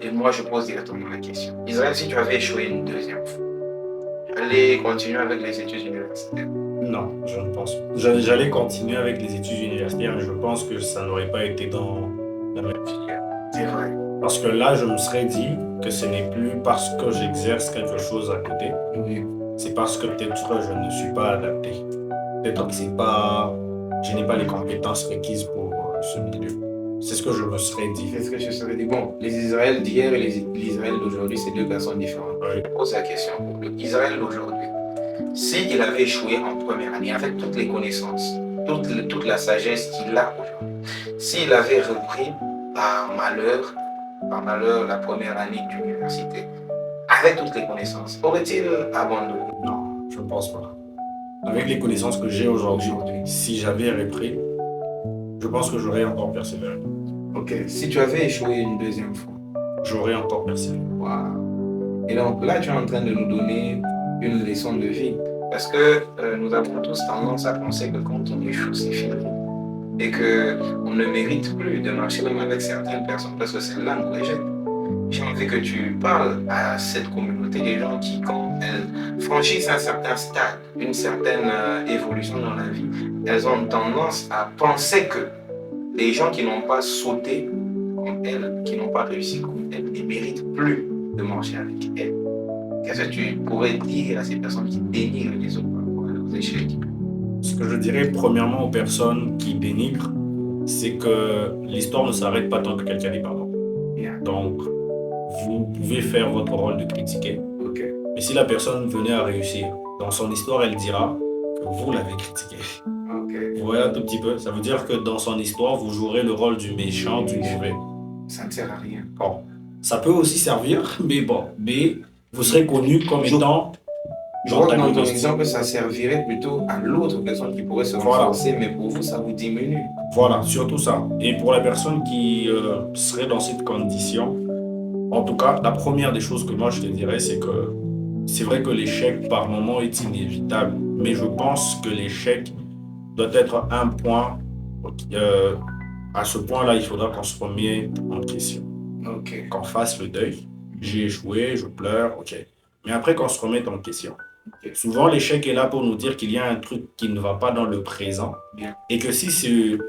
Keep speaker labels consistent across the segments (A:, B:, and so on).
A: Et moi, je pose directement la question. Israël, si tu avais échoué une deuxième fois, allez continuer avec les études universitaires.
B: Non, je ne pense pas. J'allais continuer avec les études universitaires, mais je pense que ça n'aurait pas été dans la même filière.
A: C'est vrai.
B: Parce que là, je me serais dit que ce n'est plus parce que j'exerce quelque chose à côté,
A: Oui.
B: c'est parce que peut-être je ne suis pas adapté. Peut-être que c'est pas, je n'ai pas les compétences requises pour ce milieu. C'est ce que je me serais dit.
A: C'est ce que je serais dit. Bon, les Israël d'hier et l'Israël d'aujourd'hui, c'est deux personnes différentes.
B: Oui.
A: Je pose la question pour l'Israël d'aujourd'hui. S'il avait échoué en première année, avec toutes les connaissances, toute la sagesse qu'il a aujourd'hui, s'il avait repris par malheur, la première année d'université, avec toutes les connaissances, aurait-il abandonné?
B: Non, je ne pense pas. Avec les connaissances que j'ai aujourd'hui, si j'avais repris, je pense que j'aurais encore persévéré.
A: Ok, si tu avais échoué une deuxième fois,
B: J'aurais encore persévéré.
A: wow. Et donc là, tu es en train de nous donner une leçon de vie. Parce que nous avons tous tendance à penser que quand on échoue, c'est fini. Et qu'on ne mérite plus de marcher même avec certaines personnes parce que celles-là nous rejettent. J'ai envie que tu parles à cette communauté des gens qui, quand elles franchissent un certain stade, une certaine évolution dans la vie, elles ont tendance à penser que les gens qui n'ont pas sauté comme elles, qui n'ont pas réussi comme elles, ne méritent plus de marcher avec elles. Qu'est-ce que tu pourrais dire à ces personnes qui dénigrent les autres par rapport à leurs échecs?
B: Ce que je dirais premièrement aux personnes qui dénigrent, c'est que l'histoire ne s'arrête pas tant que quelqu'un n'est pas mort. Donc, vous pouvez faire votre rôle de critiquer.
A: Okay.
B: Mais si la personne venait à réussir, dans son histoire, elle dira que vous l'avez critiqué.
A: Okay.
B: Vous voyez un tout petit peu? Ça veut dire que dans son histoire, vous jouerez le rôle du méchant, du mauvais.
A: Ça ne sert à rien.
B: Bon, ça peut aussi servir, mais bon, mais vous serez connu comme étant...
A: Je vois que dans ton exemple, ça servirait plutôt à l'autre personne qui pourrait se renforcer, mais pour vous, ça vous diminue.
B: Voilà, surtout ça. Et pour la personne qui serait dans cette condition, en tout cas, la première des choses que moi je te dirais, c'est que c'est vrai que l'échec par moment est inévitable, mais je pense que l'échec doit être un point. À ce point-là, il faudra qu'on se remette en question.
A: Okay.
B: Qu'on fasse le deuil. J'ai échoué, je pleure, ok. Mais après, qu'on se remette en question. Okay. Souvent, l'échec est là pour nous dire qu'il y a un truc qui ne va pas dans le présent.
A: Bien.
B: Et que si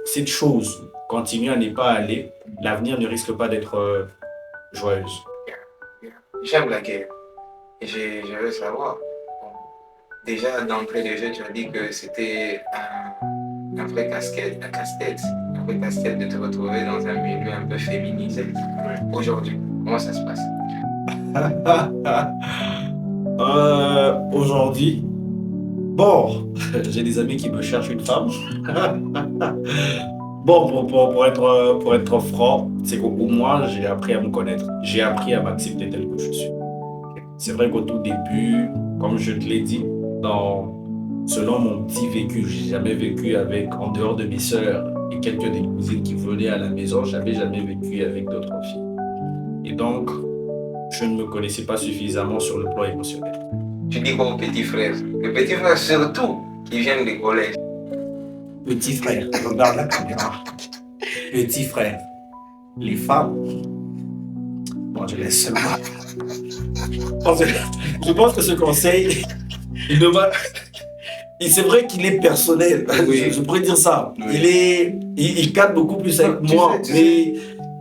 B: cette chose continue à ne pas aller, l'avenir ne risque pas d'être joyeuse.
A: Bien. J'aime la guerre. Et je veux savoir. Bon, déjà, d'entrée de jeu, tu as dit que c'était un vrai casse-tête, un vrai casse-tête de te retrouver dans un milieu un peu féminisé. Aujourd'hui, comment ça se passe?
B: Aujourd'hui, bon, j'ai des amis qui me cherchent une femme. Bon, pour être franc, c'est qu'au moins, j'ai appris à me connaître. J'ai appris à m'accepter tel que je suis. C'est vrai qu'au tout début, comme je te l'ai dit, selon mon petit vécu, j'ai jamais vécu avec, en dehors de mes sœurs et quelques des cousines qui venaient à la maison, j'avais jamais vécu avec d'autres filles. Et donc, je ne me connaissais pas suffisamment sur le plan émotionnel.
A: Tu dis quoi aux petits frères? Les petits frères surtout, qui viennent des collèges.
B: Petit frère, regarde la caméra. Petit frère, les femmes, bon, je laisse seulement. Je pense que ce conseil, c'est vrai qu'il est personnel. Oui. Je pourrais dire ça. Oui. Il cadre beaucoup plus avec moi. Mais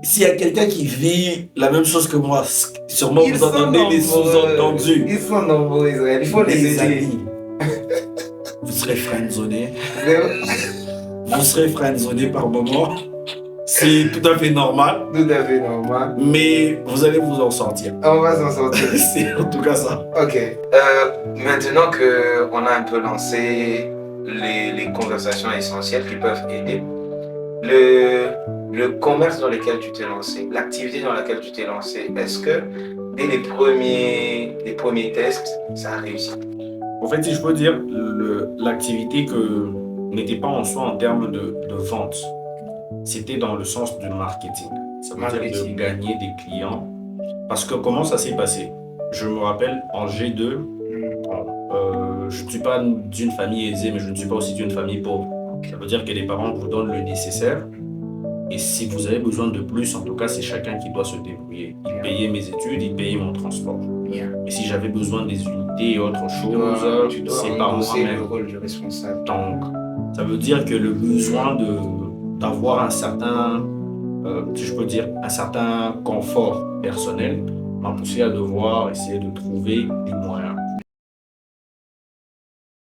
B: s'il y a quelqu'un qui vit la même chose que moi, sûrement vous entendez les sous-entendus.
A: Ils sont nombreux, Israël. Il faut les aider.
B: Vous serez friendzoné. Vous serez friendzoné par moment. C'est tout à fait normal.
A: Tout à fait normal.
B: Mais vous allez vous en sortir.
A: On va s'en sortir.
B: C'est en tout cas ça.
A: Ok. Maintenant qu'on a un peu lancé les conversations essentielles qui peuvent aider, le commerce dans lequel tu t'es lancé, l'activité dans laquelle tu t'es lancé, est-ce que dès les premiers tests, ça a réussi?
B: En fait, si je peux dire, l'activité n'était pas en soi en termes de vente. C'était dans le sens du marketing. Ça veut dire de gagner des clients. Parce que comment ça s'est passé? Je me rappelle, en G2, je ne suis pas d'une famille aisée, mais je ne suis pas aussi d'une famille pauvre. Ça veut dire que les parents vous donnent le nécessaire. Et si vous avez besoin de plus, en tout cas, c'est chacun qui doit se débrouiller. Il
A: Yeah.
B: payait mes études, il payait mon transport.
A: Yeah.
B: Et si j'avais besoin des unités et autre
A: Tu
B: chose,
A: dois
B: c'est par
A: endosser le
B: moi-même.
A: rôle du responsable.
B: Donc, ça veut dire que le besoin d'avoir un certain, si je peux dire, un certain confort personnel m'a poussé à devoir essayer de trouver des moyens.